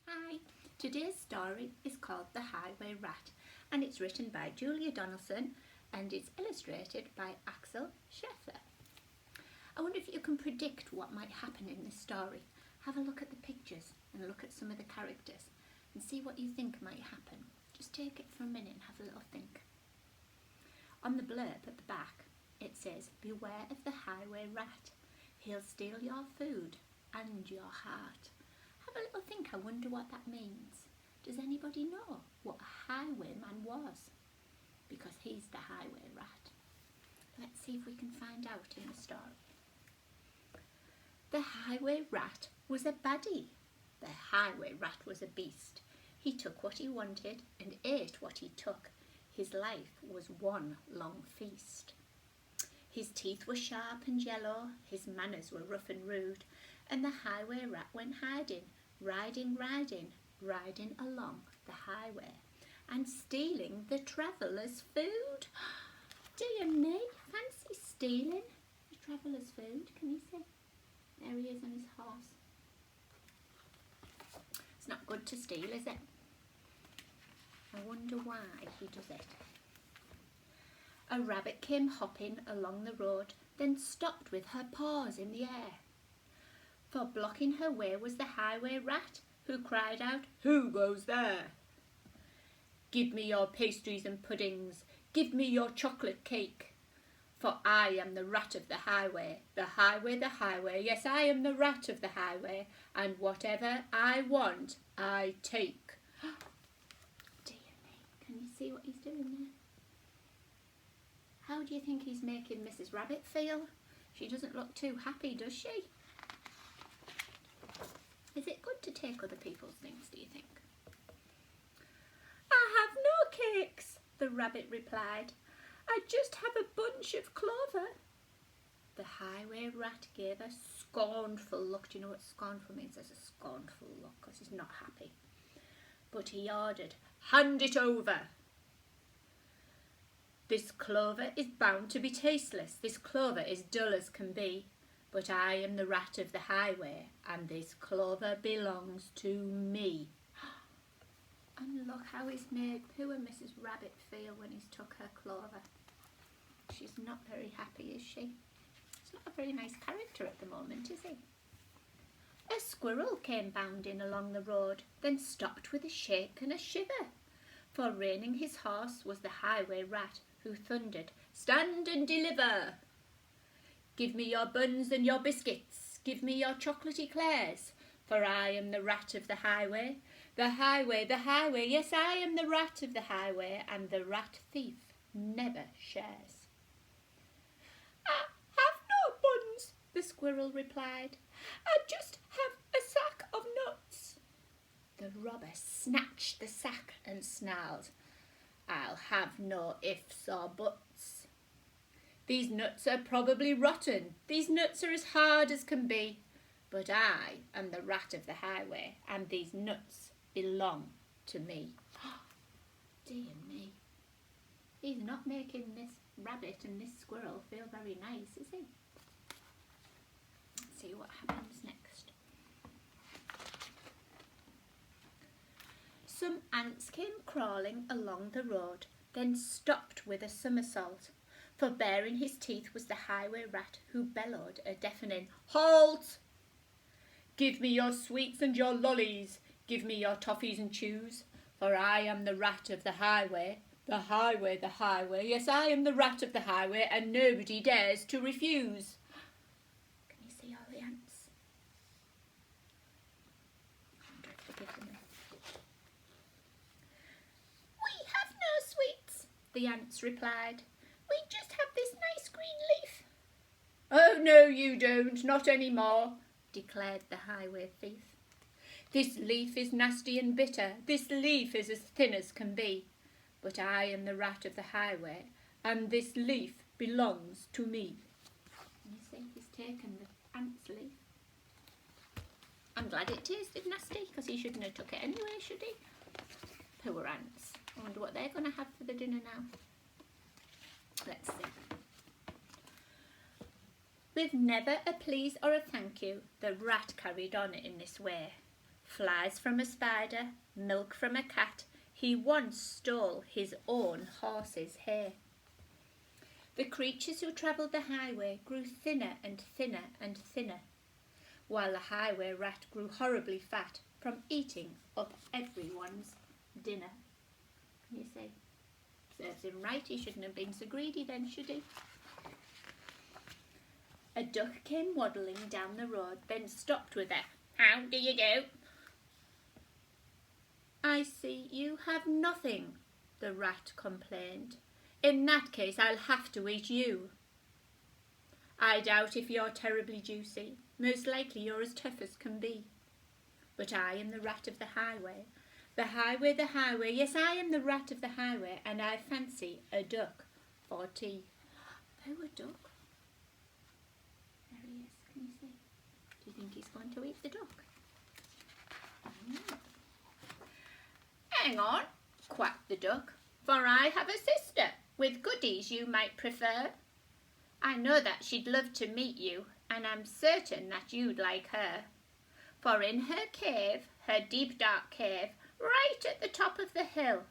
Hi, today's story is called The Highway Rat and it's written by Julia Donaldson and it's illustrated by Axel Scheffler. I wonder if you can predict what might happen in this story. Have a look at the pictures and look at some of the characters and see what you think might happen. Just take it for a minute and have a little think. On the blurb at the back it says, "Beware of the highway rat. He'll steal your food and your heart." Have a little think, I wonder what that means. Does anybody know what a highwayman was? Because he's the highway rat. Let's see if we can find out in the story. The highway rat was a baddie. The highway rat was a beast. He took what he wanted and ate what he took. His life was one long feast. His teeth were sharp and yellow, his manners were rough and rude, and the highway rat went hiding, riding along the highway and stealing the travellers' food. Dear me, fancy stealing the travellers' food. Can you see? There he is on his horse. It's not good to steal, is it? I wonder why he does it. A rabbit came hopping along the road, then stopped with her paws in the air. For blocking her way was the highway rat, who cried out, "Who goes there? Give me your pastries and puddings, give me your chocolate cake. For I am the rat of the highway, the highway, the highway. Yes, I am the rat of the highway, and whatever I want, I take." Dear me, can you see what he's doing there? How do you think he's making Mrs. Rabbit feel? She doesn't look too happy, does she? Is it good to take other people's things, do you think? "I have no cakes," the rabbit replied. "I just have a bunch of clover." The highway rat gave a scornful look. Do you know what scornful means? There's a scornful look because he's not happy. But he ordered, "Hand it over. This clover is bound to be tasteless. This clover is dull as can be. But I am the rat of the highway, and this clover belongs to me." And look how he's made poor Mrs. Rabbit feel when he's took her clover. She's not very happy, is she? He's not a very nice character at the moment, is he? A squirrel came bounding along the road, then stopped with a shake and a shiver. For reining his horse was the highway rat, who thundered, "Stand and deliver! Give me your buns and your biscuits, give me your chocolate eclairs, for I am the rat of the highway, the highway, the highway. Yes, I am the rat of the highway, and the rat thief never shares." "I have no buns," the squirrel replied. "I just have a sack of nuts." The robber snatched the sack and snarled, "I'll have no ifs or buts. These nuts are probably rotten. These nuts are as hard as can be. But I am the rat of the highway, and these nuts belong to me." Dear me. He's not making this rabbit and this squirrel feel very nice, is he? Let's see what happens next. Some ants came crawling along the road, then stopped with a somersault. For baring his teeth was the highway rat, who bellowed a deafening, "Halt! Give me your sweets and your lollies, give me your toffees and chews, for I am the rat of the highway, the highway, the highway. Yes, I am the rat of the highway, and nobody dares to refuse." Can you see all the ants? I wonder if they give them "We have no sweets," the ants replied. "We just have this nice green leaf." "Oh, no, you don't, not any more," declared the highway thief. "This leaf is nasty and bitter. This leaf is as thin as can be. But I am the rat of the highway, and this leaf belongs to me." You see, he's taken the ant's leaf. I'm glad it tasted nasty, because he shouldn't have took it anyway, should he? Poor ants. I wonder what they're going to have for the dinner now. Let's see. With never a please or a thank you, the rat carried on in this way. Flies from a spider, milk from a cat, he once stole his own horse's hair. The creatures who travelled the highway grew thinner and thinner and thinner, while the highway rat grew horribly fat from eating up everyone's dinner. Can you see? Serves him right, he shouldn't have been so greedy then, should he? A duck came waddling down the road, then stopped with a "How do you do?" "I see you have nothing," the rat complained. "In that case I'll have to eat you." "I doubt if you're terribly juicy. Most likely you're as tough as can be. But I am the rat of the highway. The highway, the highway. Yes, I am the rat of the highway, and I fancy a duck for tea." Oh, a duck. There he is. Can you see? Do you think he's going to eat the duck? "Hang on," quacked the duck, "for I have a sister with goodies you might prefer. I know that she'd love to meet you, and I'm certain that you'd like her. For in her cave, her deep dark cave, right at the top of the hill,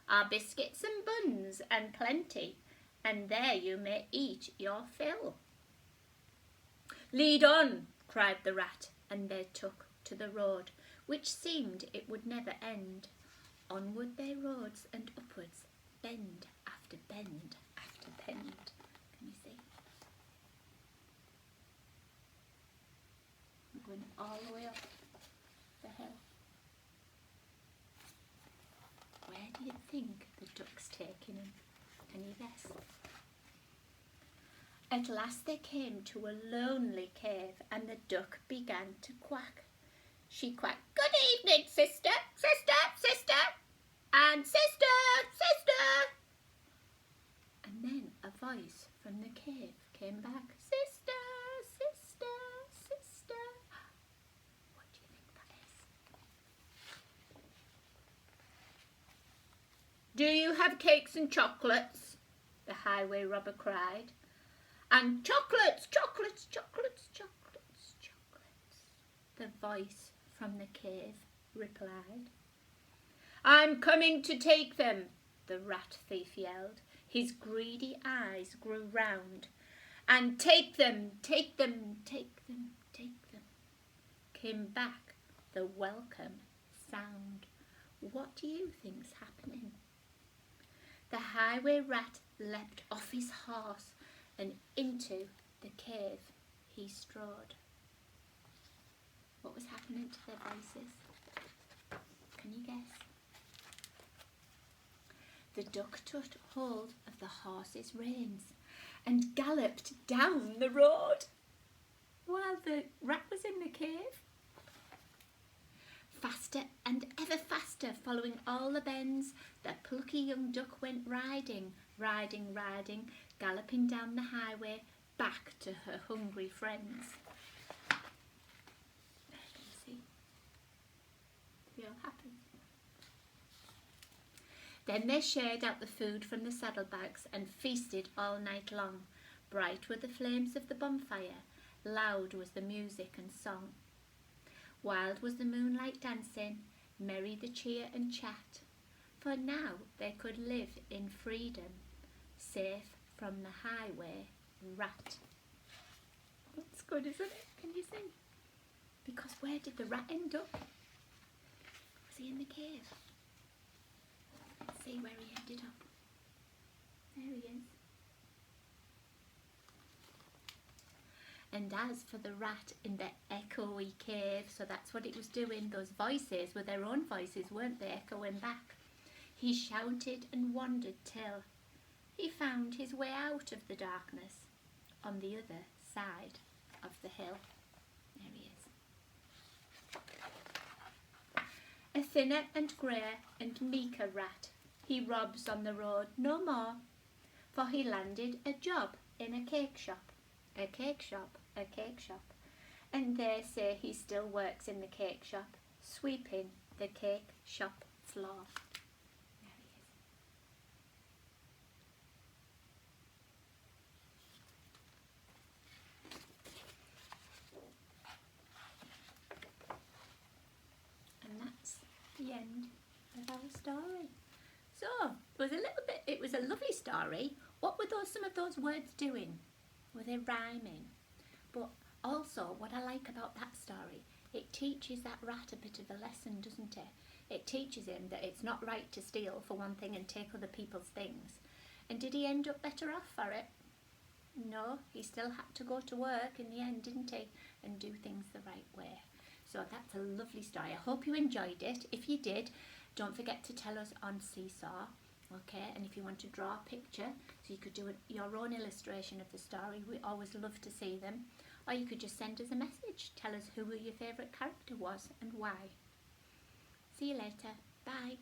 are biscuits and buns and plenty, and there you may eat your fill." "Lead on," cried the rat, and they took to the road, which seemed it would never end. Onward they rode and upwards, bend after bend after bend. Can you see? I'm going all the way up the hill. Where do you think the duck's taking him? Can you guess? At last they came to a lonely cave, and the duck began to quack. She quacked, "Good evening, sister, sister, sister, and sister, sister." And then a voice from the cave came back, "Sister, sister, sister." What do you think that is? "Do you have cakes and chocolates?" the highway robber cried. "And chocolates, chocolates, chocolates, chocolates, chocolates," the voice from the cave replied. "I'm coming to take them," the rat thief yelled. His greedy eyes grew round. And "Take them, take them, take them, take them," came back the welcome sound. What do you think's happening? The highway rat leapt off his horse and into the cave he strode. What was happening to their voices? Can you guess? The duck took hold of the horse's reins and galloped down the road while the rat was in the cave. Faster and ever faster, following all the bends, the plucky young duck went riding, riding, riding, galloping down the highway back to her hungry friends. Can you see? Real happy. Then they shared out the food from the saddlebags and feasted all night long. Bright were the flames of the bonfire, loud was the music and song. Wild was the moonlight dancing, merry the cheer and chat, for now they could live in freedom, safe from the highway rat. That's good, isn't it? Can you see? Because where did the rat end up? Was he in the cave? Let's see where he ended up. There he is. And as for the rat in the echoey cave, so that's what it was doing, those voices were their own voices, weren't they, echoing back. He shouted and wandered till he found his way out of the darkness on the other side of the hill. There he is. A thinner and greyer and meeker rat, he robs on the road no more, for he landed a job in a cake shop. A cake shop, a cake shop, and they say he still works in the cake shop, sweeping the cake shop floor. There he is. the end of our story. So it was a lovely story. What were some of those words doing? Were they rhyming? But also what I like about that story, it teaches that rat a bit of a lesson, doesn't it? It teaches him that it's not right to steal, for one thing, and take other people's things. And did he end up better off for it? No, he still had to go to work in the end, didn't he? And do things the right way. So that's a lovely story. I hope you enjoyed it. If you did, don't forget to tell us on Seesaw. Okay, and if you want to draw a picture, so you could do your own illustration of the story, we always love to see them. Or you could just send us a message. Tell us who your favourite character was and why. See you later. Bye.